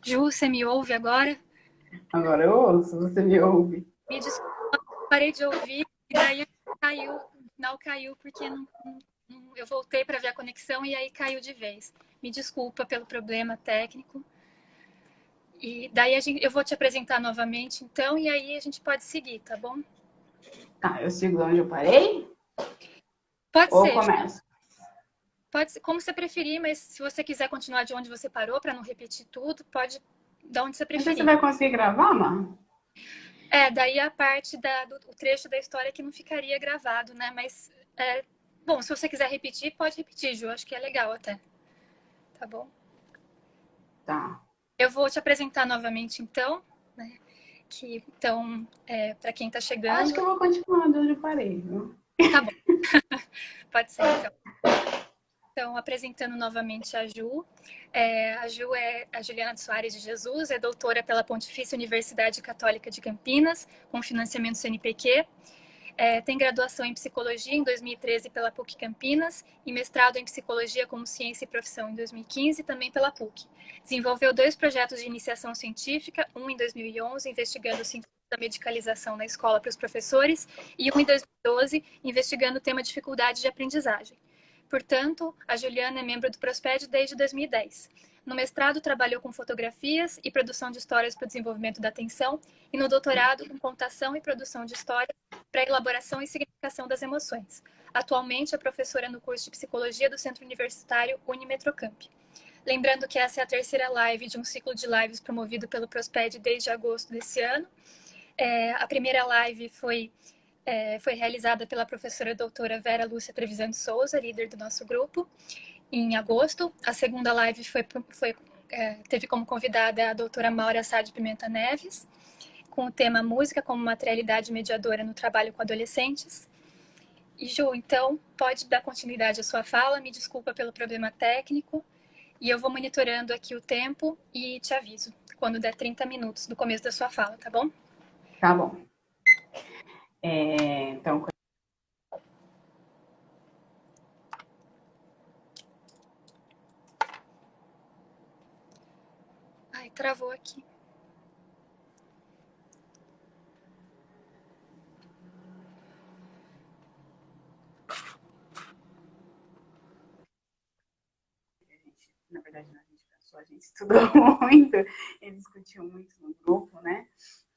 Ju, você me ouve agora? Agora eu ouço, você me ouve. Me desculpa, parei de ouvir e daí caiu, não caiu porque eu voltei para ver a conexão e aí caiu de vez. Me desculpa pelo problema técnico. E daí eu vou te apresentar novamente, então, e aí a gente pode seguir, tá bom? Tá, eu sigo onde eu parei? Pode Ou ser, Ju. começo? Pode ser, como você preferir, mas se você quiser continuar de onde você parou, para não repetir tudo, pode de onde você Não sei se preferir. vai conseguir gravar, mano. Daí a parte o trecho da história que não ficaria gravado, né? Mas, bom, se você quiser repetir, pode repetir, Ju. Acho que é legal até. Tá bom? Tá. Eu vou te apresentar novamente, então, né? Então, para quem está Acho que chegando, eu vou continuar de onde eu parei, viu? tá bom, pode ser, então. Então, apresentando novamente a Ju. A Ju é a Juliana de Soares de Jesus, é doutora pela Pontifícia Universidade Católica de Campinas, com financiamento CNPq. Tem graduação em Psicologia em 2013 pela PUC Campinas e mestrado em Psicologia como Ciência e Profissão em 2015 também pela PUC. Desenvolveu 2 projetos de iniciação científica, um em 2011, investigando o sentido da medicalização na escola para os professores, e um em 2012, investigando o tema dificuldade de aprendizagem. Portanto, a Juliana é membro do Prosped desde 2010. No mestrado, trabalhou com fotografias e produção de histórias para o desenvolvimento da atenção, e no doutorado, com contação e produção de histórias para elaboração e significação das emoções. Atualmente é professora no curso de Psicologia do Centro Universitário Unimetrocamp. Lembrando que essa é a terceira live de um ciclo de lives promovido pelo Prosped desde agosto desse ano. A primeira live foi realizada pela professora doutora Vera Lúcia Trevisan de Souza, líder do nosso grupo, em agosto. A segunda live teve como convidada a doutora Maura Sá de Pimenta Neves, com o tema Música como Materialidade Mediadora no Trabalho com Adolescentes. E Ju, então, pode dar continuidade à sua fala, me desculpa pelo problema técnico, e eu vou monitorando aqui o tempo e te aviso quando der 30 minutos do começo da sua fala, tá bom? Tá bom. Então, Ai, travou aqui. na verdade, a gente pensou, a gente estudou muito e discutiu muito no grupo, né?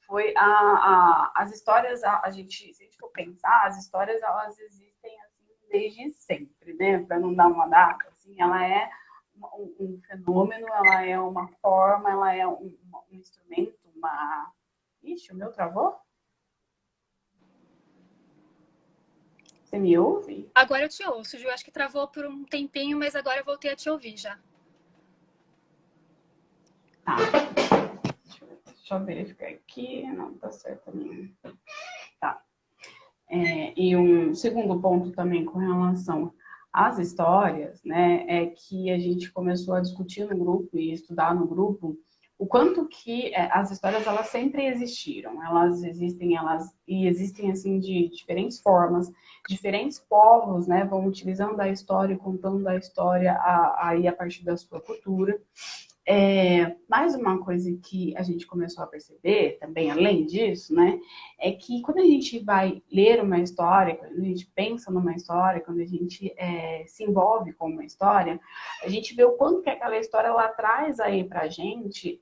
Foi as histórias, a gente, se a gente for pensar, as histórias, elas existem assim desde sempre, né? Para não dar uma data, assim, ela é um fenômeno, ela é uma forma, ela é um instrumento, uma... Ixi, o meu travou? Você me ouve? Agora eu te ouço, Ju. Acho que travou por um tempinho, mas agora eu voltei a te ouvir já. Tá. Deixa eu verificar aqui. Não, tá certo a minha. Tá. E um segundo ponto também com relação às histórias, né, é que a gente começou a discutir no grupo e estudar no grupo o quanto que as histórias elas sempre existiram, elas existem assim de diferentes formas, diferentes povos, né, vão utilizando a história, contando a história aí a partir da sua cultura. Mais uma coisa que a gente começou a perceber também, além disso, né, é que quando a gente vai ler uma história, quando a gente pensa numa história, quando a gente se envolve com uma história, a gente vê o quanto que aquela história ela traz aí pra gente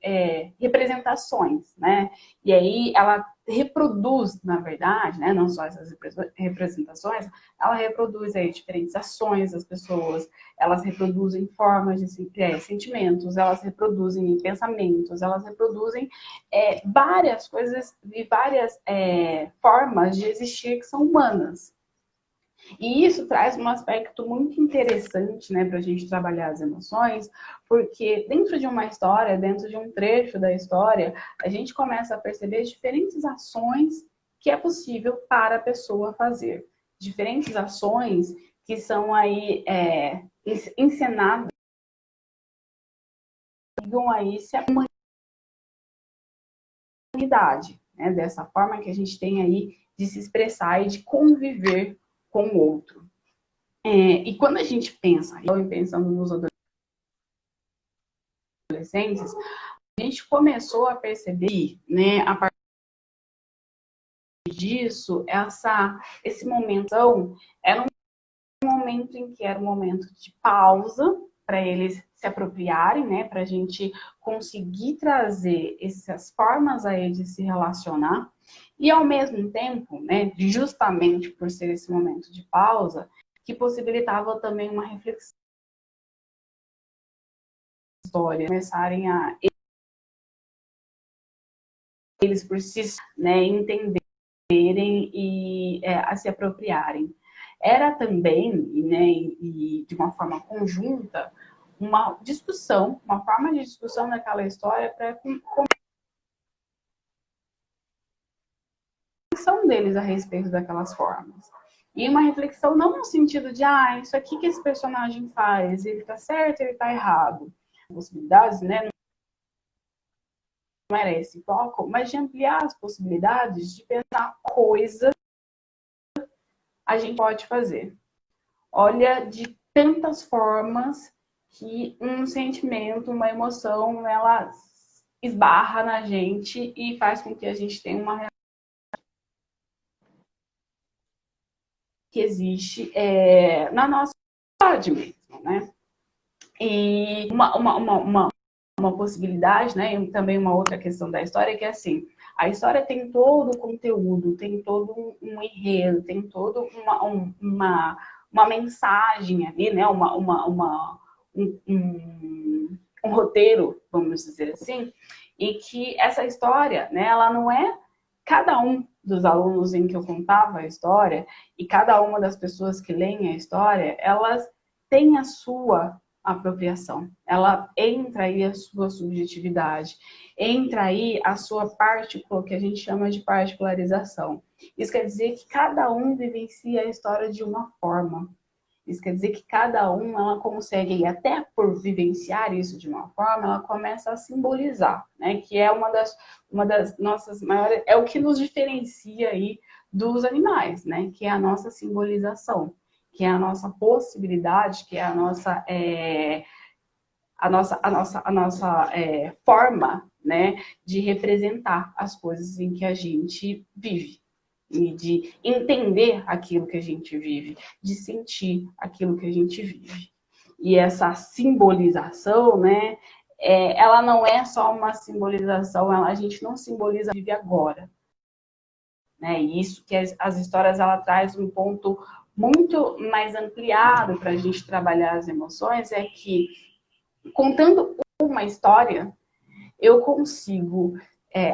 representações, né? E aí ela reproduz, na verdade, né, não só essas representações, ela reproduz aí diferentes ações das pessoas, elas reproduzem formas de sentimentos, elas reproduzem pensamentos, elas reproduzem várias coisas e várias formas de existir que são humanas. E isso traz um aspecto muito interessante, né, para a gente trabalhar as emoções, porque dentro de uma história, dentro de um trecho da história, a gente começa a perceber diferentes ações que é possível para a pessoa fazer. Diferentes ações que são aí encenadas, aí se a humanidade, né, dessa forma que a gente tem aí de se expressar e de conviver com o outro. E quando a gente pensa, eu pensando nos adolescentes, a gente começou a perceber, né, a partir disso, esse momento era um momento em que era um momento de pausa para eles se apropriarem, né, para a gente conseguir trazer essas formas aí de se relacionar e ao mesmo tempo, né, justamente por ser esse momento de pausa, que possibilitava também uma reflexão da história, começarem a eles por si, né, entenderem e a se apropriarem. Era também, né, e de uma forma conjunta, uma discussão, uma forma de discussão daquela história para a reflexão deles a respeito daquelas formas. E uma reflexão não no sentido de, isso aqui que esse personagem faz, ele tá certo, ele tá errado. Possibilidades, né? Não era esse foco, mas de ampliar as possibilidades de pensar coisas a gente pode fazer. Olha, de tantas formas que um sentimento, uma emoção, ela esbarra na gente e faz com que a gente tenha uma reação que existe na nossa sociedade mesmo, né? E uma possibilidade, né? E também uma outra questão da história que é assim, a história tem todo o conteúdo, tem todo um enredo, tem toda uma mensagem ali, né? Um roteiro, vamos dizer assim, e que essa história, né? Ela não é cada um dos alunos em que eu contava a história e cada uma das pessoas que leem a história, elas têm a sua apropriação. Ela entra aí a sua subjetividade, entra aí a sua partícula, que a gente chama de particularização. Isso quer dizer que cada um vivencia a história de uma forma. Isso quer dizer que cada um, ela consegue, e até por vivenciar isso de uma forma, ela começa a simbolizar, né? Que é uma das nossas maiores, é o que nos diferencia aí dos animais, né? Que é a nossa simbolização, que é a nossa possibilidade, que é a nossa forma, né? De representar as coisas em que a gente vive e de entender aquilo que a gente vive, de sentir aquilo que a gente vive. E essa simbolização, né, ela não é só uma simbolização, a gente não simboliza vive agora. Né? E isso que as histórias, ela traz um ponto muito mais ampliado para a gente trabalhar as emoções, é que contando uma história, eu consigo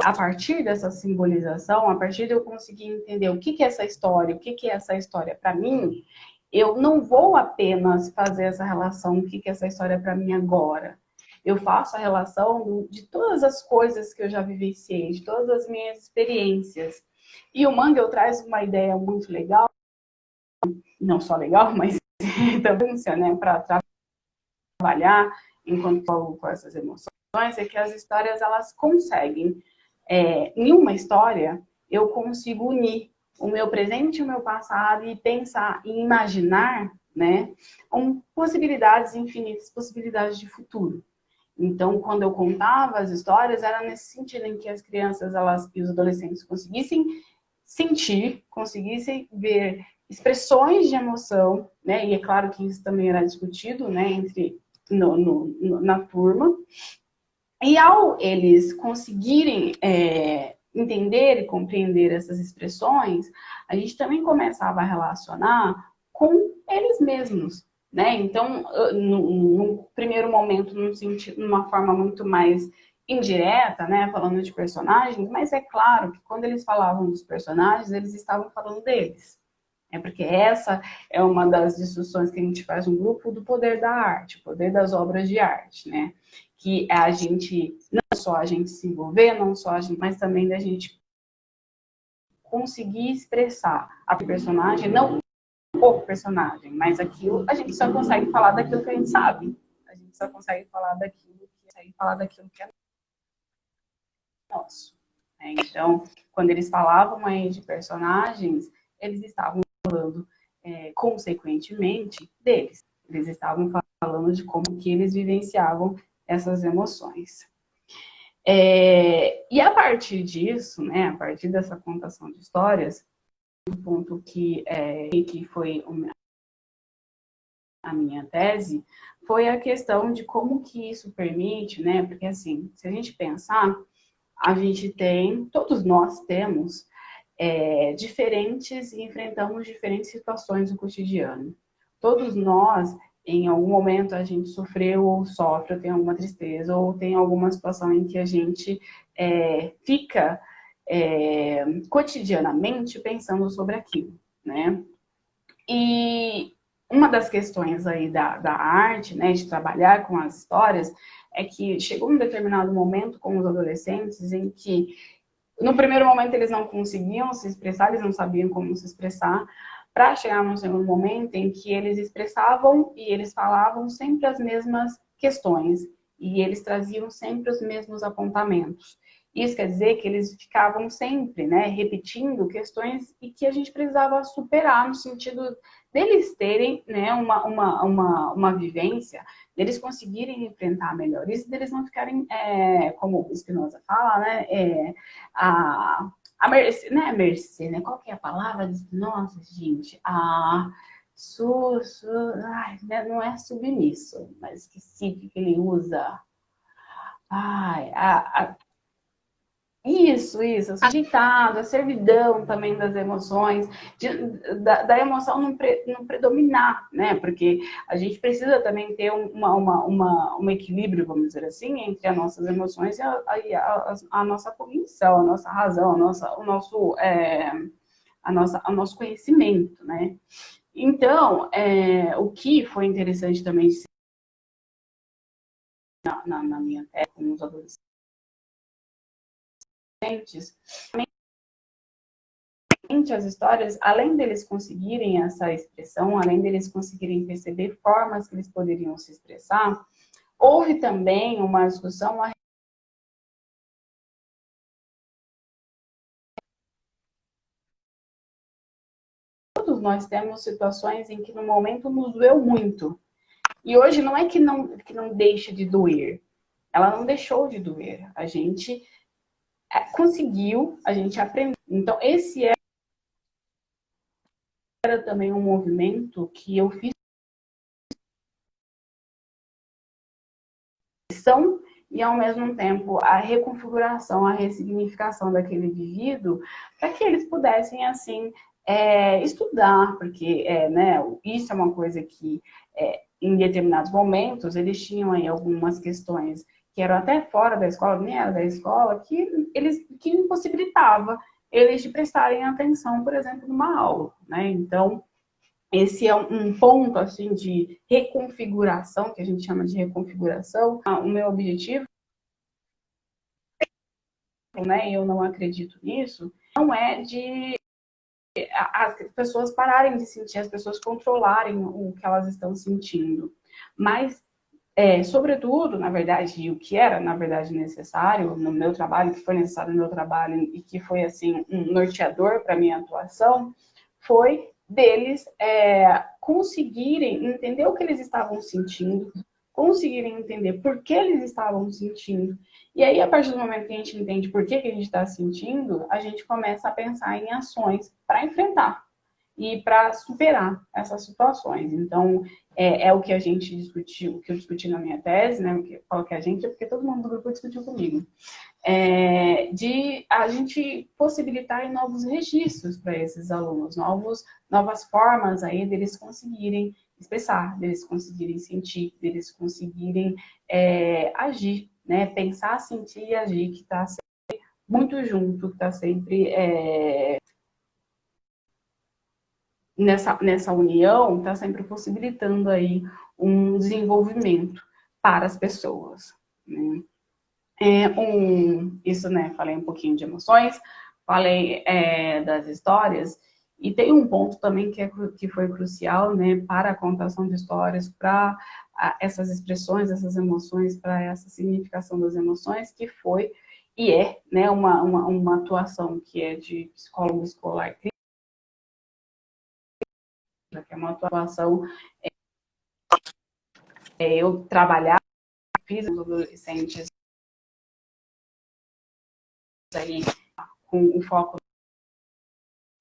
a partir dessa simbolização, a partir de eu conseguir entender o que é essa história, o que é essa história para mim, eu não vou apenas fazer essa relação, o que é essa história para mim agora. Eu faço a relação de todas as coisas que eu já vivenciei, de todas as minhas experiências. E o Mangel traz uma ideia muito legal, não só legal, mas também, né, para trabalhar enquanto com essas emoções, é que as histórias, elas conseguem, em uma história, eu consigo unir o meu presente e o meu passado e pensar e imaginar, né, possibilidades infinitas, possibilidades de futuro. Então, quando eu contava as histórias, era nesse sentido em que as crianças e os adolescentes conseguissem sentir, conseguissem ver expressões de emoção, né, e é claro que isso também era discutido, né, na turma. E ao eles conseguirem entender e compreender essas expressões, a gente também começava a relacionar com eles mesmos, né? Então, no primeiro momento, numa forma muito mais indireta, né? Falando de personagens, mas é claro que quando eles falavam dos personagens, eles estavam falando deles. Porque essa é uma das discussões que a gente faz no grupo do poder da arte, o poder das obras de arte, né? Que é a gente, não só a gente se envolver, não só a gente, mas também da gente conseguir expressar a personagem, não o personagem, mas aquilo, a gente só consegue falar daquilo que a gente sabe. A gente só consegue falar daquilo que é nosso. Né? Então, quando eles falavam aí de personagens, eles estavam falando, consequentemente, deles. Eles estavam falando de como que eles vivenciavam essas emoções. E a partir disso, né, a partir dessa contação de histórias, o ponto que foi a minha tese, foi a questão de como que isso permite, né, porque assim, se a gente pensar, a gente tem, todos nós temos diferentes e enfrentamos diferentes situações no cotidiano. Todos nós, em algum momento, a gente sofreu ou sofre, ou tem alguma tristeza, ou tem alguma situação em que a gente fica cotidianamente pensando sobre aquilo, né? E uma das questões aí da arte, né, de trabalhar com as histórias, é que chegou um determinado momento com os adolescentes em que no primeiro momento eles não conseguiam se expressar, eles não sabiam como se expressar, para chegar num segundo momento em que eles expressavam e eles falavam sempre as mesmas questões e eles traziam sempre os mesmos apontamentos. Isso quer dizer que eles ficavam sempre, né, repetindo questões e que a gente precisava superar no sentido deles terem, né, uma vivência, deles conseguirem enfrentar melhor isso, deles não ficarem, como Spinoza fala, né, a mercê, não é mercê, né? Qual que é a palavra? Nossa, gente, ai, não é submisso, mas esqueci o que ele usa. Ai, isso, sujeitado, a servidão também das emoções, da emoção não predominar, né? Porque a gente precisa também ter um equilíbrio, vamos dizer assim, entre as nossas emoções e a nossa cognição, a nossa razão, o nosso conhecimento, né? Então, o que foi interessante também na minha tese com os adolescentes, as histórias, além deles conseguirem essa expressão, além deles conseguirem perceber formas que eles poderiam se expressar, houve também uma discussão a todos nós temos situações em que no momento nos doeu muito. E hoje não é que não deixa de doer. Ela não deixou de doer. A gente conseguiu, a gente aprendeu. Então, esse era também um movimento que eu fiz e, ao mesmo tempo, a reconfiguração, a ressignificação daquele indivíduo para que eles pudessem, assim, estudar, porque né, isso é uma coisa que, em determinados momentos, eles tinham aí algumas questões que eram até fora da escola, nem era da escola, que impossibilitava eles de prestarem atenção, por exemplo, numa aula, né? Então, esse é um ponto assim de reconfiguração, que a gente chama de reconfiguração. O meu objetivo, né, eu não acredito nisso, não é de as pessoas pararem de sentir, as pessoas controlarem o que elas estão sentindo. Mas, sobretudo, na verdade, o que era, na verdade, necessário no meu trabalho, que foi necessário no meu trabalho e que foi, assim, um norteador para a minha atuação, foi deles conseguirem entender o que eles estavam sentindo, conseguirem entender por que eles estavam sentindo. E aí, a partir do momento que a gente entende por que a gente está sentindo, a gente começa a pensar em ações para enfrentar e para superar essas situações. Então, é o que a gente discutiu, o que eu discuti na minha tese, né? Que falo que a gente é porque todo mundo do grupo discutiu comigo. De a gente possibilitar novos registros para esses alunos, novas formas aí deles conseguirem expressar, deles conseguirem sentir, deles conseguirem agir, né? Pensar, sentir e agir, que está muito junto, que está sempre nessa união, está sempre possibilitando aí um desenvolvimento para as pessoas, né? Isso, né? Falei um pouquinho de emoções, falei das histórias, e tem um ponto também que foi crucial, né, para a contação de histórias, para essas expressões, essas emoções, para essa significação das emoções, que foi e né, uma atuação que é de psicólogo escolar, que é uma atuação, eu trabalhar, fiz os adolescentes aí com o foco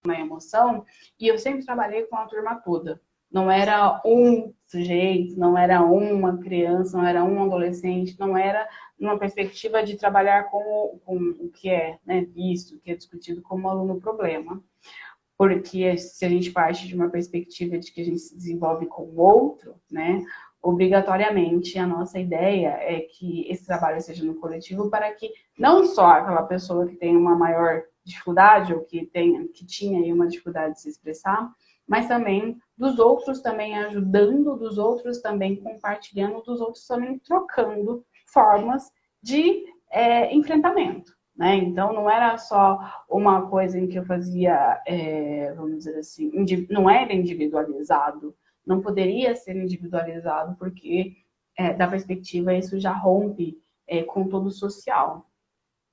na emoção, e eu sempre trabalhei com a turma toda. Não era um sujeito, não era uma criança, não era um adolescente, não era numa perspectiva de trabalhar com o que é, né, visto, o que é discutido como aluno problema. Porque se a gente parte de uma perspectiva de que a gente se desenvolve com o outro, né, obrigatoriamente a nossa ideia é que esse trabalho seja no coletivo para que não só aquela pessoa que tem uma maior dificuldade ou que tinha aí uma dificuldade de se expressar, mas também dos outros também ajudando, dos outros também compartilhando, dos outros também trocando formas de enfrentamento. Né? Então, não era só uma coisa em que eu fazia, vamos dizer assim, não era individualizado, não poderia ser individualizado, porque, da perspectiva, isso já rompe com todo o social.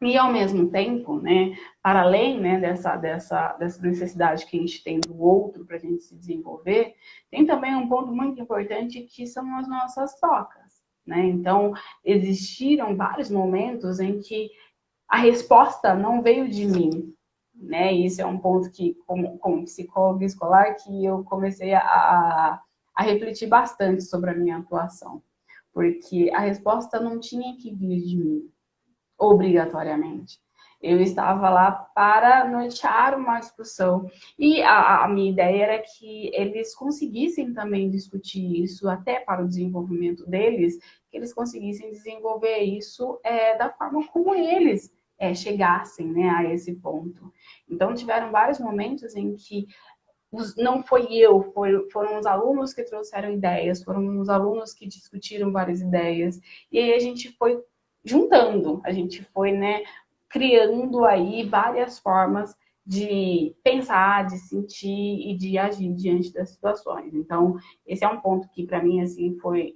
E, ao mesmo tempo, né, para além, né, dessa necessidade que a gente tem do outro para a gente se desenvolver, tem também um ponto muito importante que são as nossas trocas. Né? Então, existiram vários momentos em que a resposta não veio de mim, né? Isso é um ponto que, como psicóloga escolar, que eu comecei a refletir bastante sobre a minha atuação, porque a resposta não tinha que vir de mim, obrigatoriamente. Eu estava lá para nortear uma discussão. E a minha ideia era que eles conseguissem também discutir isso, até para o desenvolvimento deles, que eles conseguissem desenvolver isso da forma como eles chegassem, né, a esse ponto. Então, tiveram vários momentos em que não foi eu, foram os alunos que trouxeram ideias, foram os alunos que discutiram várias ideias. E aí a gente foi juntando, a gente foi, né, criando aí várias formas de pensar, de sentir e de agir diante das situações. Então, esse é um ponto que para mim assim foi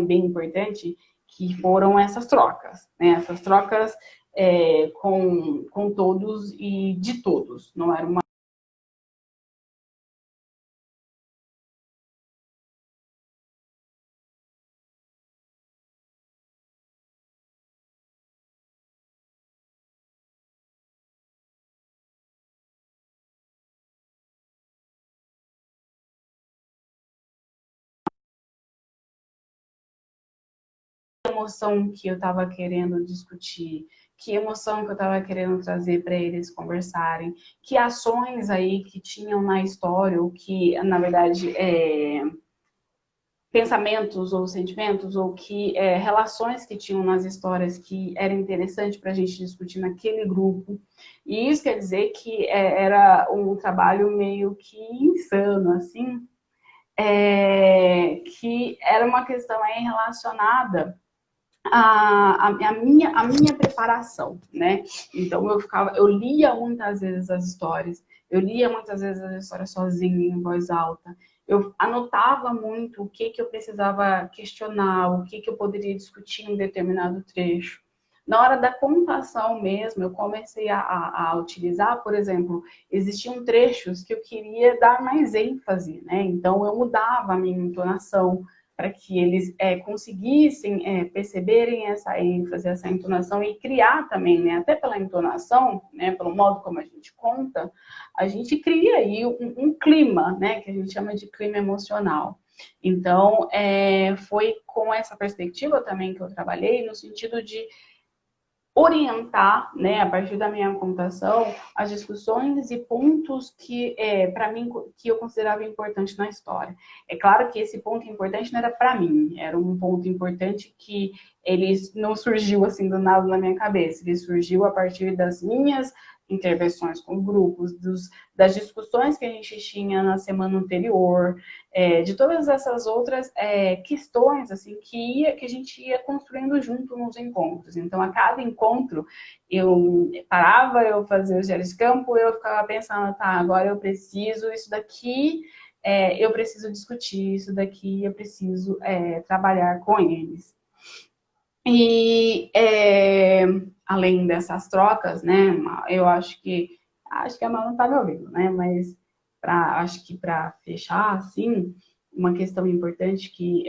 bem importante, que foram essas trocas, né? Essas trocas com todos e de todos. Não era uma emoção que eu estava querendo discutir, que emoção que eu estava querendo trazer para eles conversarem, que ações aí que tinham na história, ou que, na verdade, pensamentos ou sentimentos, ou que relações que tinham nas histórias que era interessante para a gente discutir naquele grupo. E isso quer dizer que era um trabalho meio que insano, assim, que era uma questão aí relacionada a minha preparação, né? Então eu lia muitas vezes as histórias, eu lia muitas vezes as histórias sozinha, em voz alta. Eu anotava muito o que eu precisava questionar, o que eu poderia discutir em determinado trecho. Na hora da contação mesmo, eu comecei a utilizar, por exemplo, existiam trechos que eu queria dar mais ênfase, né? Então eu mudava a minha entonação, para que eles conseguissem perceberem essa ênfase, essa entonação e criar também, né, até pela entonação, né, pelo modo como a gente conta, a gente cria aí um clima, né, que a gente chama de clima emocional. Então, foi com essa perspectiva também que eu trabalhei, no sentido de orientar, né, a partir da minha computação, as discussões e pontos que, para mim, que eu considerava importante na história. É claro que esse ponto importante não era para mim, era um ponto importante que ele não surgiu assim do nada na minha cabeça, ele surgiu a partir das minhas intervenções com grupos, das discussões que a gente tinha na semana anterior, de todas essas outras questões assim que a gente ia construindo junto nos encontros. Então, a cada encontro, eu parava, eu fazia os diários de campo, eu ficava pensando, tá, agora eu preciso isso daqui, eu preciso discutir isso daqui, eu preciso trabalhar com eles. E além dessas trocas, né, eu acho que a Manu não tá me ouvindo, né, mas acho que para fechar, assim, uma questão importante que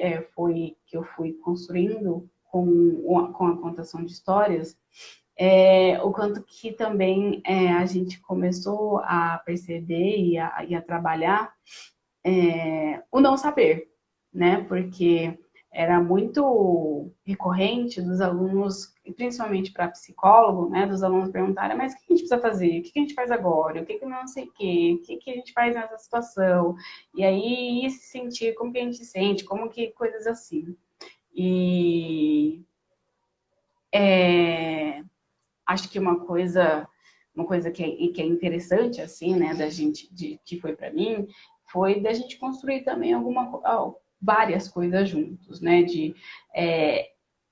eu fui construindo com a contação de histórias O quanto que também a gente começou a perceber e a trabalhar o não saber, né? Porque era muito recorrente dos alunos, e principalmente para psicólogo, né? Dos alunos perguntarem, mas o que a gente precisa fazer? O que a gente faz agora? O que não sei o quê? O que a gente faz nessa situação? E aí, se sentir, como que a gente se sente? Como que coisas assim. E acho que uma coisa que é interessante, assim, né, da gente, que foi para mim, foi da gente construir também várias coisas juntos, né, de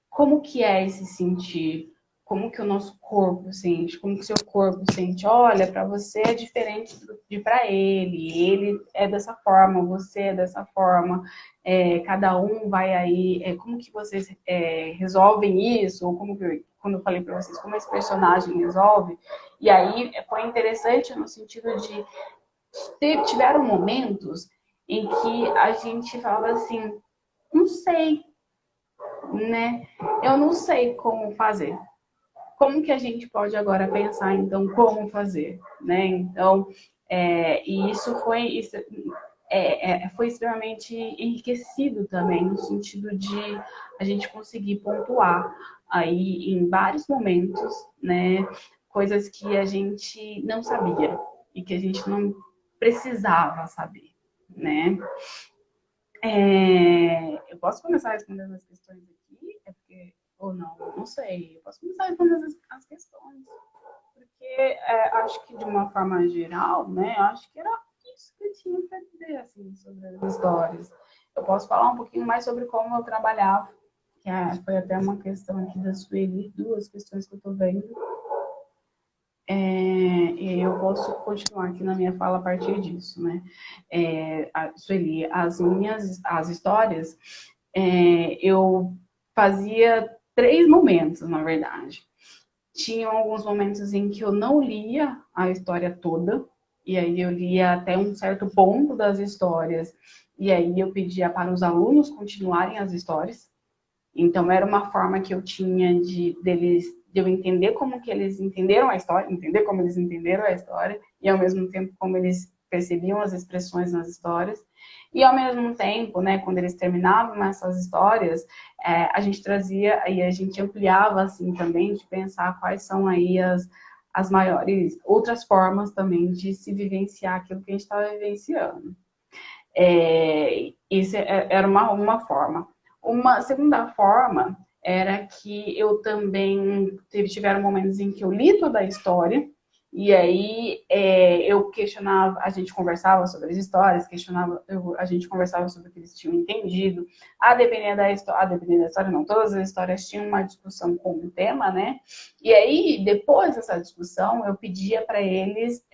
como que é esse sentir, como que o nosso corpo sente, como que o seu corpo sente. Olha, para você é diferente de para ele é dessa forma, você é dessa forma, cada um vai aí, como que vocês resolvem isso, ou como que, quando eu falei para vocês, como esse personagem resolve, e aí foi interessante no sentido de tiveram momentos em que a gente falava assim, não sei, né? Eu não sei como fazer. Como que a gente pode agora pensar, então, como fazer, né? Então, e foi extremamente enriquecido também, no sentido de a gente conseguir pontuar aí em vários momentos, né? Coisas que a gente não sabia e que a gente não precisava saber, né? Eu posso começar respondendo as questões aqui? Ou não? Não sei. Eu posso começar respondendo as questões. Porque acho que de uma forma geral, né? Acho que era isso que eu tinha para dizer, assim, sobre as histórias. Eu posso falar um pouquinho mais sobre como eu trabalhava, que foi até uma questão aqui da Sueli, duas questões que eu estou vendo. E eu posso continuar aqui na minha fala a partir disso, né? Sueli, as histórias, eu fazia 3 momentos, na verdade. Tinha alguns momentos em que eu não lia a história toda, e aí eu lia até um certo ponto das histórias, e aí eu pedia para os alunos continuarem as histórias. Então era uma forma que eu tinha de eu entender como que eles entenderam a história, entender como eles entenderam a história, e ao mesmo tempo como eles percebiam as expressões nas histórias. E ao mesmo tempo, né, quando eles terminavam essas histórias, a gente trazia e a gente ampliava assim também de pensar quais são aí as maiores outras formas também de se vivenciar aquilo que a gente estava vivenciando. Isso era uma forma. Uma segunda forma era que eu também tiveram momentos em que eu li toda a história e aí eu questionava, a gente conversava sobre as histórias, a gente conversava sobre o que eles tinham entendido. A depender da história, não, todas as histórias tinham uma discussão com um tema, né? E aí, depois dessa discussão, eu pedia para eles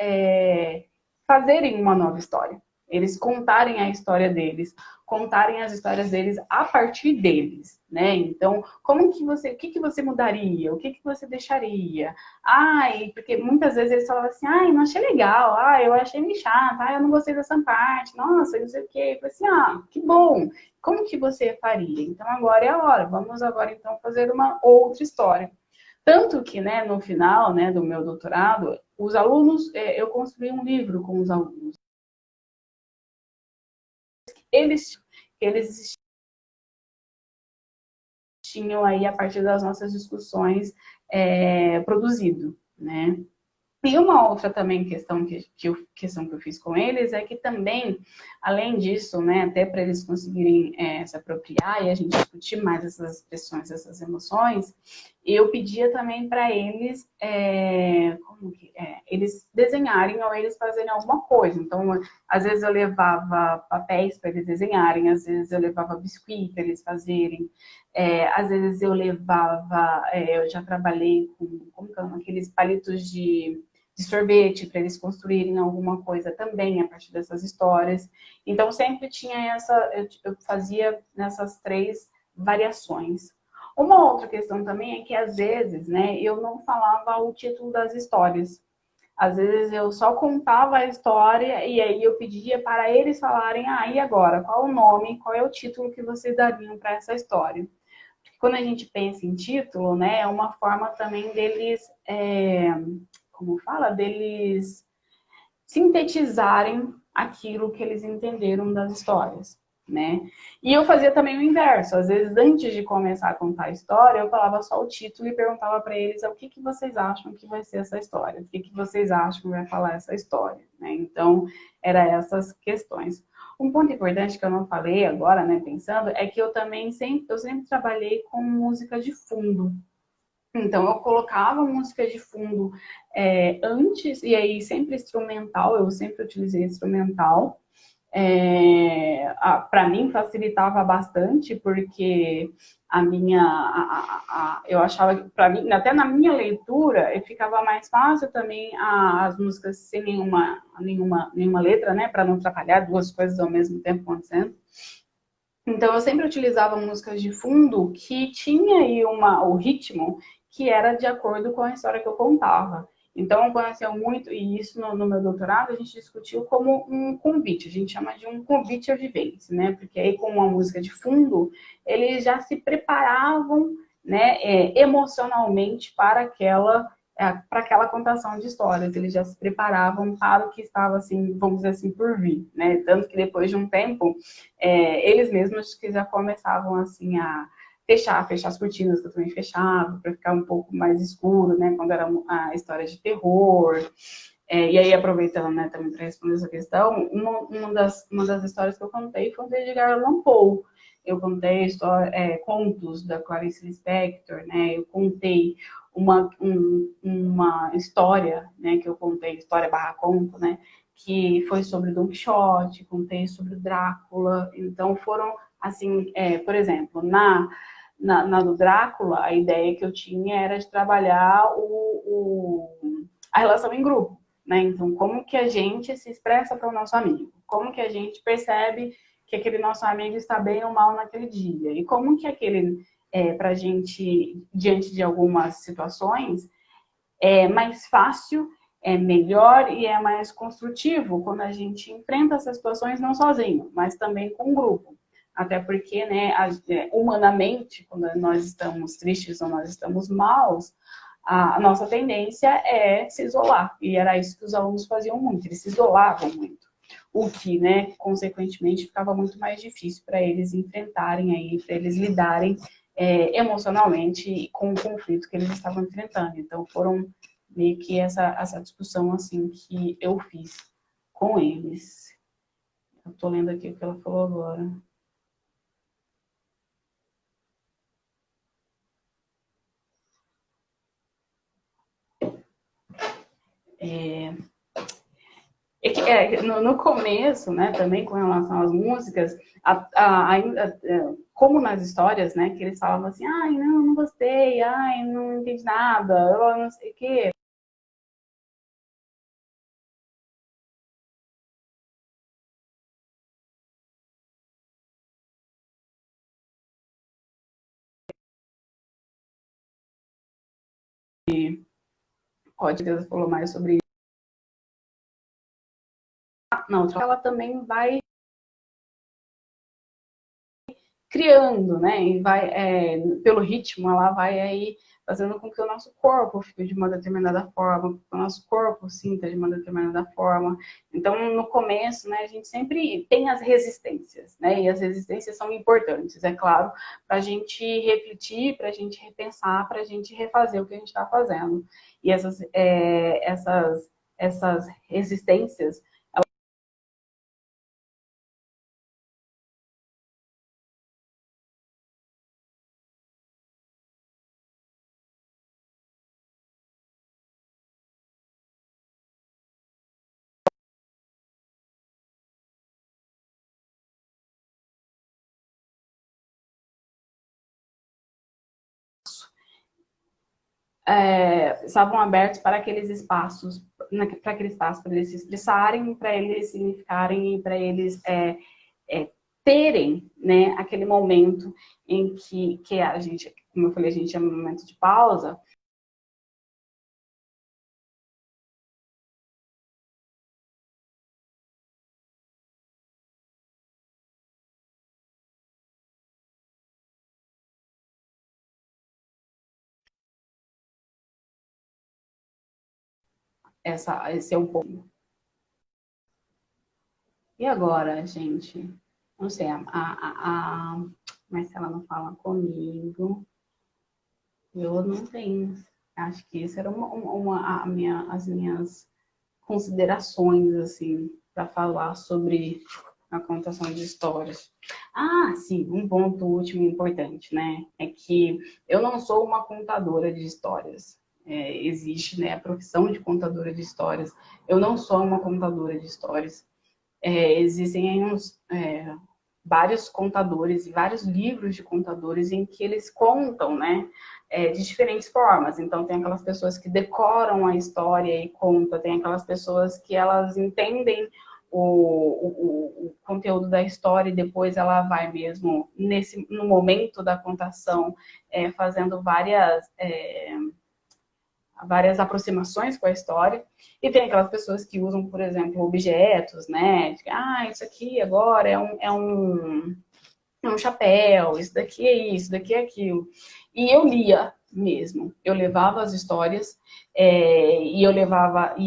fazerem uma nova história. Eles contarem a história deles, contarem as histórias deles a partir deles, né? Então, o que que você mudaria? O que que você deixaria? Porque muitas vezes eles falavam assim, não achei legal, eu achei meio chato, eu não gostei dessa parte, nossa, não sei o quê. Eu falei assim, que bom. Como que você faria? Então, agora é a hora. Vamos agora, então, fazer uma outra história. Tanto que, né, no final, né, do meu doutorado, os alunos, eu construí um livro com os alunos. Eles tinham aí, a partir das nossas discussões, produzido, né? E uma outra também questão que eu fiz com eles é que também, além disso, né, até para eles conseguirem se apropriar e a gente discutir mais essas expressões, essas emoções, eu pedia também para eles eles desenharem ou eles fazerem alguma coisa. Então, às vezes eu levava papéis para eles desenharem, às vezes eu levava biscuit para eles fazerem, às vezes eu levava, eu já trabalhei com aqueles palitos de sorvete para eles construírem alguma coisa também a partir dessas histórias. Então sempre tinha eu fazia nessas 3 variações. Uma outra questão também é que às vezes, né, eu não falava o título das histórias. Às vezes eu só contava a história e aí eu pedia para eles falarem, e agora, qual o nome, qual é o título que vocês dariam para essa história? Quando a gente pensa em título, né, é uma forma também deles, como fala, deles sintetizarem aquilo que eles entenderam das histórias, né? E eu fazia também o inverso. Às vezes, antes de começar a contar a história, eu falava só o título e perguntava para eles o que vocês acham que vai ser essa história, o que vocês acham que vai falar essa história, né? Então, era essas questões. Um ponto importante que eu não falei agora, né, pensando, é que eu sempre trabalhei com música de fundo. Então, eu colocava música de fundo antes, e aí sempre instrumental, eu sempre utilizei instrumental. Para mim facilitava bastante, porque eu achava, para mim, até na minha leitura, ficava mais fácil também as músicas sem nenhuma letra, né, para não atrapalhar duas coisas ao mesmo tempo acontecendo. Então, eu sempre utilizava músicas de fundo que tinha aí o ritmo que era de acordo com a história que eu contava. Então, aconteceu muito, e isso no meu doutorado a gente discutiu como um convite, a gente chama de um convite à vivência, né? Porque aí, com uma música de fundo, eles já se preparavam, né, emocionalmente para aquela contação de histórias, eles já se preparavam para o que estava, assim, vamos dizer assim, por vir, né? Tanto que depois de um tempo, eles mesmos que já começavam, assim, a fechar as cortinas, que eu também fechava, para ficar um pouco mais escuro, né? Quando era a história de terror. E aí, aproveitando, né, também para responder essa questão, uma das histórias que eu contei foi de Edgar Allan Poe. Eu contei contos da Clarice Lispector, né? Eu contei uma história, né? Que eu contei, história barra conto, né? Que foi sobre Don Quixote, contei sobre Drácula. Então, foram, assim, por exemplo, na do Drácula, a ideia que eu tinha era de trabalhar a relação em grupo, né? Então, como que a gente se expressa para o nosso amigo? Como que a gente percebe que aquele nosso amigo está bem ou mal naquele dia? E como que para a gente, diante de algumas situações, é mais fácil, é melhor e é mais construtivo quando a gente enfrenta essas situações não sozinho, mas também com um grupo. Até porque, né, humanamente, quando nós estamos tristes ou nós estamos maus, a nossa tendência é se isolar. E era isso que os alunos faziam muito, eles se isolavam muito. O que, né, consequentemente, ficava muito mais difícil para eles enfrentarem aí, para eles lidarem emocionalmente com o conflito que eles estavam enfrentando. Então, foram meio que essa discussão, assim, que eu fiz com eles. Eu tô lendo aqui o que ela falou agora. No começo, né, também com relação às músicas, ainda, como nas histórias, né, que eles falavam assim, ai, não gostei, ai, não entendi nada, eu não sei o quê. Pode, Deus falou mais sobre isso. Não, ela também vai criando, né? E vai, pelo ritmo, ela vai aí fazendo com que o nosso corpo fique de uma determinada forma, que o nosso corpo sinta de uma determinada forma. Então, no começo, né, a gente sempre tem as resistências, né? E as resistências são importantes, é claro, para a gente refletir, para a gente repensar, para a gente refazer o que a gente está fazendo. E essas resistências estavam abertos para aqueles espaços, para aquele espaço para eles se expressarem, para eles significarem e para eles terem, né, aquele momento em que a gente, como eu falei, a gente chama de momento de pausa, Esse é o ponto. E agora, gente? Não sei, a Marcela não fala comigo. Eu não tenho. Acho que isso era as minhas considerações, assim, para falar sobre a contação de histórias. Ah, sim, um ponto último e importante, né? É que eu não sou uma contadora de histórias. Existe, né, a profissão de contadora de histórias. Eu não sou uma contadora de histórias. Existem aí vários contadores e vários livros de contadores em que eles contam, né, de diferentes formas. Então, tem aquelas pessoas que decoram a história e contam, tem aquelas pessoas que elas entendem o conteúdo da história e depois ela vai mesmo, no momento da contação, fazendo várias aproximações com a história. E tem aquelas pessoas que usam, por exemplo, objetos, né? Isso aqui agora é um chapéu, isso daqui é isso, isso daqui é aquilo. E eu lia mesmo. Eu levava as histórias e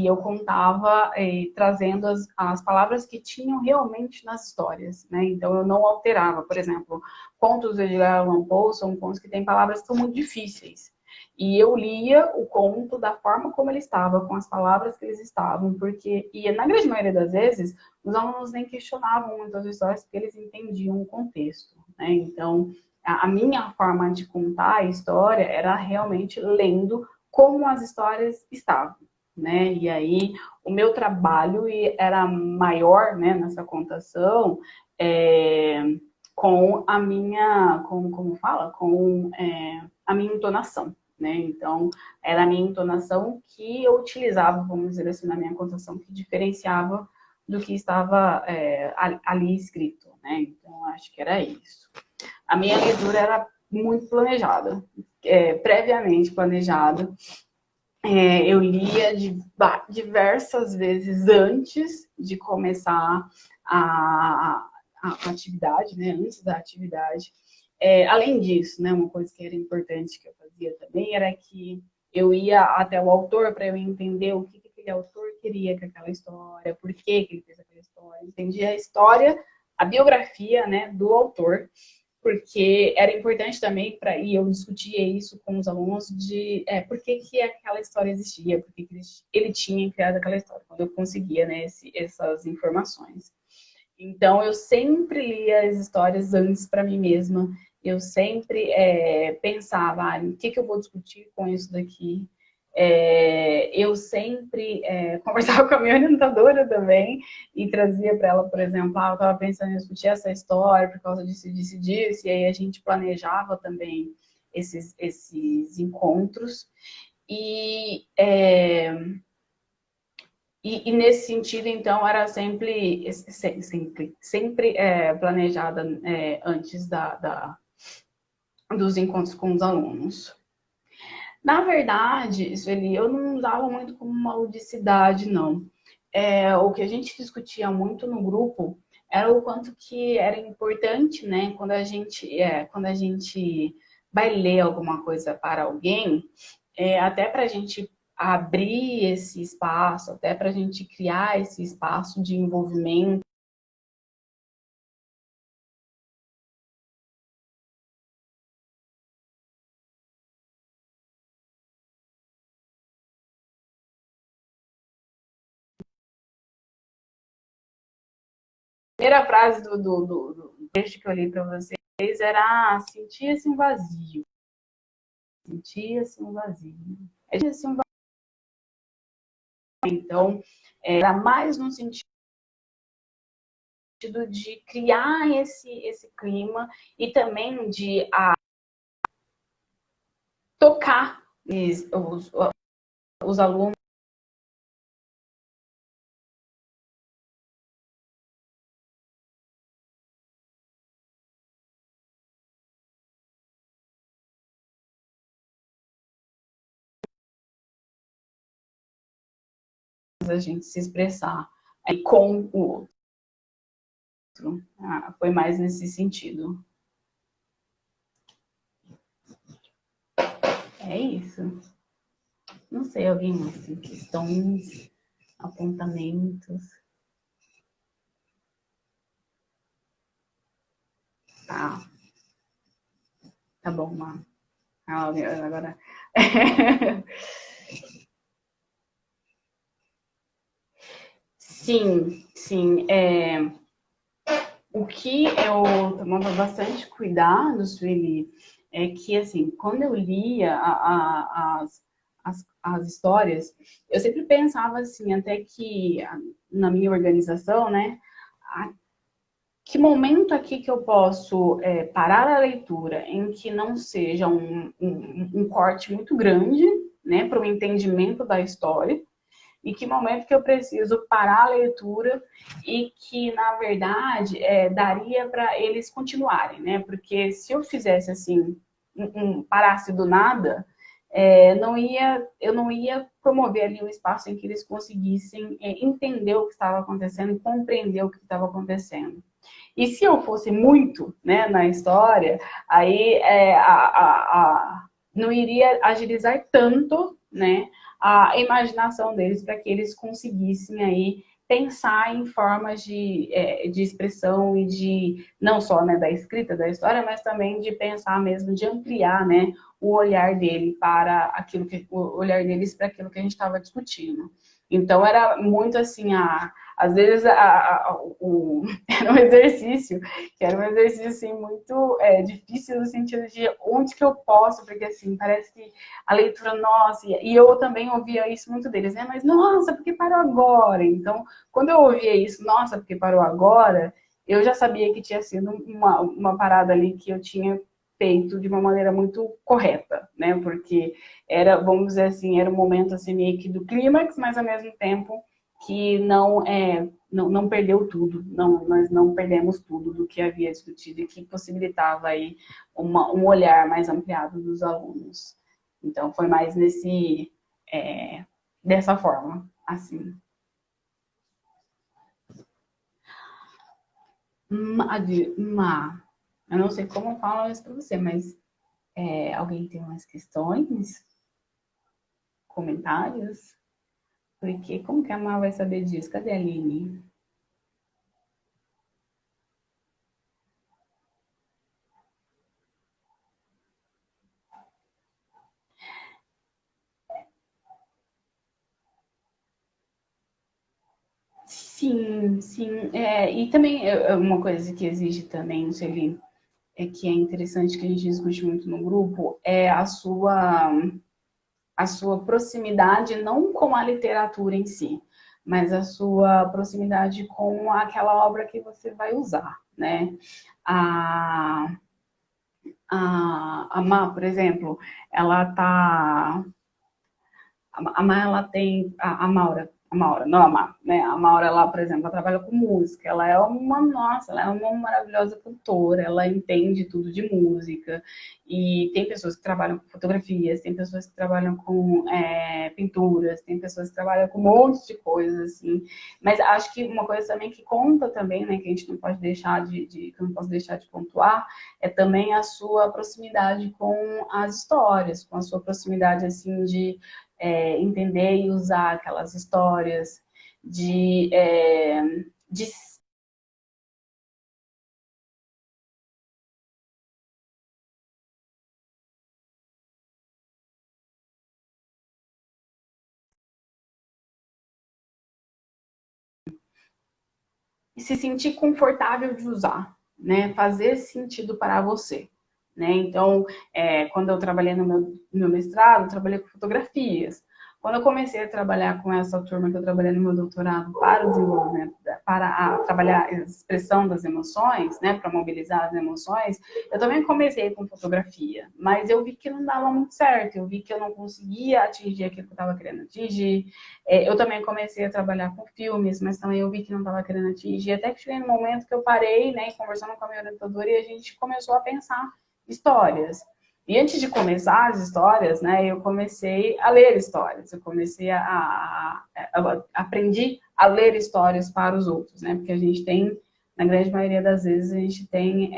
eu contava trazendo as palavras que tinham realmente nas histórias, né? Então eu não alterava. Por exemplo, contos de Edgar Allan Poe são contos que têm palavras que são muito difíceis. E eu lia o conto da forma como ele estava, com as palavras que eles estavam, e na grande maioria das vezes, os alunos nem questionavam muitas histórias porque eles entendiam o contexto, né? Então, a minha forma de contar a história era realmente lendo como as histórias estavam, né? E aí, o meu trabalho era maior, né, nessa contação, com a minha, como fala? A minha entonação. Né? Então, era a minha entonação que eu utilizava, vamos dizer assim, na minha contação, que diferenciava do que estava ali escrito. Né? Então, acho que era isso. A minha leitura era muito planejada, previamente planejada. Eu lia diversas vezes antes de começar a atividade, né? Antes da atividade. Além disso, né, uma coisa que era importante que eu fazia também era que eu ia até o autor para eu entender o que aquele autor queria com aquela história, por que ele fez aquela história. Entendia a história, a biografia, né, do autor, porque era importante também e eu discutia isso com os alunos de por que aquela história existia, por que ele tinha criado aquela história, quando eu conseguia, né, essas informações. Então, eu sempre lia as histórias antes para mim mesma. Eu sempre pensava, o que eu vou discutir com isso daqui? Eu sempre conversava com a minha orientadora também e trazia para ela, por exemplo, eu estava pensando em discutir essa história por causa disso, disso, disso, e aí a gente planejava também esses encontros. E, e nesse sentido, então, era sempre planejada antes dos encontros com os alunos. Na verdade, Sueli, eu não usava muito como uma ludicidade, não. O que a gente discutia muito no grupo era o quanto que era importante, né, quando a gente vai ler alguma coisa para alguém, até para a gente abrir esse espaço, até para a gente criar esse espaço de envolvimento. A primeira frase do texto que eu li para vocês era sentia-se um vazio. Sentia-se um vazio. Sentia-se um vazio. Então, era mais no sentido de criar esse clima e também de tocar os alunos. A gente se expressar com o outro. Foi mais nesse sentido. É isso. Não sei, alguém assim, questões, apontamentos. Tá, tá bom, mano. Agora. Sim, sim. O que eu tomava bastante cuidado, Sueli, é que, assim, quando eu lia as histórias, eu sempre pensava, assim, até que na minha organização, né, que momento aqui que eu posso parar a leitura em que não seja um corte muito grande, né, para o entendimento da história, e que momento que eu preciso parar a leitura e que, na verdade, daria para eles continuarem, né? Porque se eu fizesse assim, parasse do nada, eu não ia promover ali um espaço em que eles conseguissem entender o que estava acontecendo e compreender o que estava acontecendo. E se eu fosse muito, né, na história, aí não iria agilizar tanto, né, a imaginação deles para que eles conseguissem aí pensar em formas de expressão e de não só, né, da escrita da história, mas também de pensar mesmo, de ampliar, né, o olhar dele para aquilo que o olhar deles para aquilo que a gente estava discutindo. Então era muito assim às vezes era um exercício que era um exercício assim, muito difícil no sentido de onde que eu posso, porque assim, parece que a leitura, nossa, e eu também ouvia isso muito deles, né? Mas nossa, porque parou agora? Então, quando eu ouvia isso, nossa, porque parou agora, eu já sabia que tinha sido uma parada ali que eu tinha feito de uma maneira muito correta, né? Porque era, vamos dizer assim, era um momento assim meio que do clímax, mas ao mesmo tempo que não perdeu tudo, nós não perdemos tudo do que havia discutido e que possibilitava aí um olhar mais ampliado dos alunos. Então foi mais dessa forma, assim. Eu não sei como eu falo isso para você, mas alguém tem umas questões, comentários? Porque como que a Má vai saber disso? Cadê a Aline? Sim, sim. E também uma coisa que existe também, Sueli, que é interessante que a gente discute muito no grupo, é a sua proximidade não com a literatura em si, mas a sua proximidade com aquela obra que você vai usar, né? A, a Má, por exemplo, ela tá a Má, ela tem. A Maura, não a Má, né? A Maura, ela, por exemplo, ela trabalha com música. Ela é nossa, ela é uma maravilhosa cantora. Ela entende tudo de música. E tem pessoas que trabalham com fotografias, tem pessoas que trabalham com pinturas, tem pessoas que trabalham com um monte de coisas, assim. Mas acho que uma coisa também que conta também, né, que a gente não pode deixar que eu não posso deixar de pontuar, é também a sua proximidade com as histórias, com a sua proximidade, assim, de entender e usar aquelas histórias, de se sentir confortável de usar, né? Fazer sentido para você. Né? Então, quando eu trabalhei no meu mestrado, eu trabalhei com fotografias. Quando eu comecei a trabalhar com essa turma que eu trabalhei no meu doutorado para o desenvolvimento, trabalhar a expressão das emoções, né, para mobilizar as emoções, eu também comecei com fotografia, mas eu vi que não dava muito certo, eu vi que eu não conseguia atingir aquilo que eu estava querendo atingir. Eu também comecei a trabalhar com filmes, mas também eu vi que não estava querendo atingir, até que cheguei no momento que eu parei, né, conversando com a minha orientadora e a gente começou a pensar histórias. E antes de começar as histórias, né, eu comecei a ler histórias. Eu comecei aprendi a ler histórias para os outros, né? Porque a gente tem, na grande maioria das vezes, a gente tem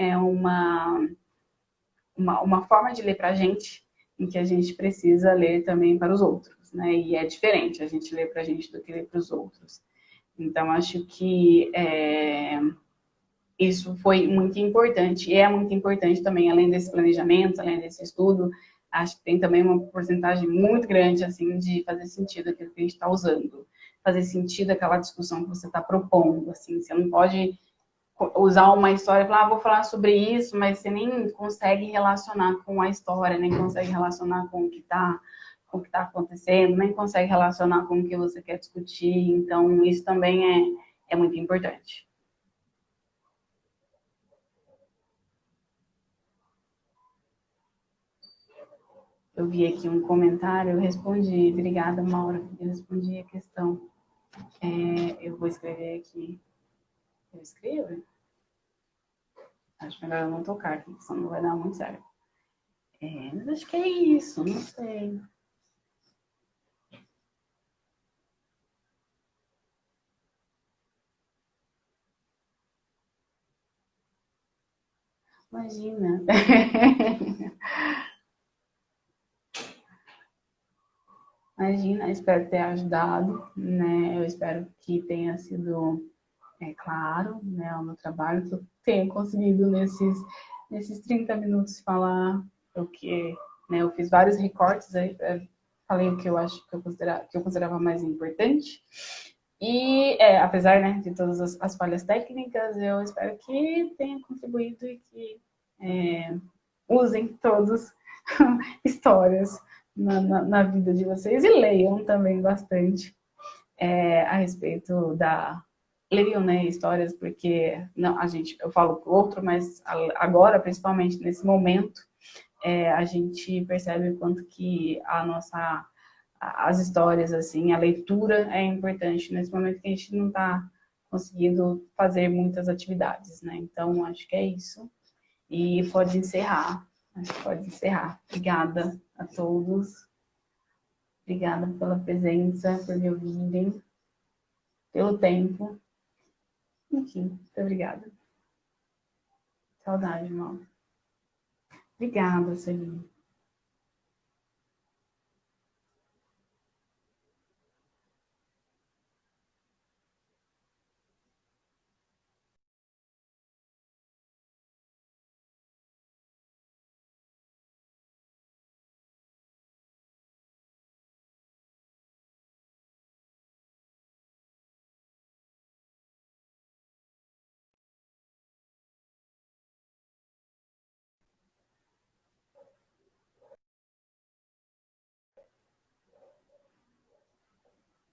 uma forma de ler para a gente em que a gente precisa ler também para os outros, né? E é diferente a gente ler para a gente do que ler para os outros. Então, acho que isso foi muito importante, e é muito importante também, além desse planejamento, além desse estudo, acho que tem também uma porcentagem muito grande, assim, de fazer sentido aquilo que a gente está usando, fazer sentido aquela discussão que você está propondo, assim, você não pode usar uma história e falar, vou falar sobre isso, mas você nem consegue relacionar com a história, nem consegue relacionar com o que está acontecendo, nem consegue relacionar com o que você quer discutir, então isso também é muito importante. Eu vi aqui um comentário, eu respondi. Obrigada, Maura, eu respondi a questão. Eu vou escrever aqui. Eu escrevo? Acho melhor eu não tocar aqui, senão não vai dar muito certo. Mas acho que é isso, não sei. Imagina. Imagina, espero ter ajudado, né? Eu espero que tenha sido claro, né, o meu trabalho, que eu tenha conseguido nesses 30 minutos falar o que, né, eu fiz vários recortes aí, falei o que eu acho que eu considerava mais importante. E, apesar, né, de todas as falhas técnicas, eu espero que tenha contribuído e que usem todos histórias na vida de vocês e leiam também bastante a respeito leiam, né, histórias, porque não, eu falo pro outro, mas agora, principalmente nesse momento, a gente percebe o quanto que as histórias, assim, a leitura é importante nesse momento que a gente não está conseguindo fazer muitas atividades, né? Então, acho que é isso. E pode encerrar. Acho que pode encerrar. Obrigada a todos. Obrigada pela presença, por me ouvirem, pelo tempo. Enfim, muito obrigada. Saudade, irmão. Obrigada, Celine.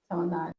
Saudade.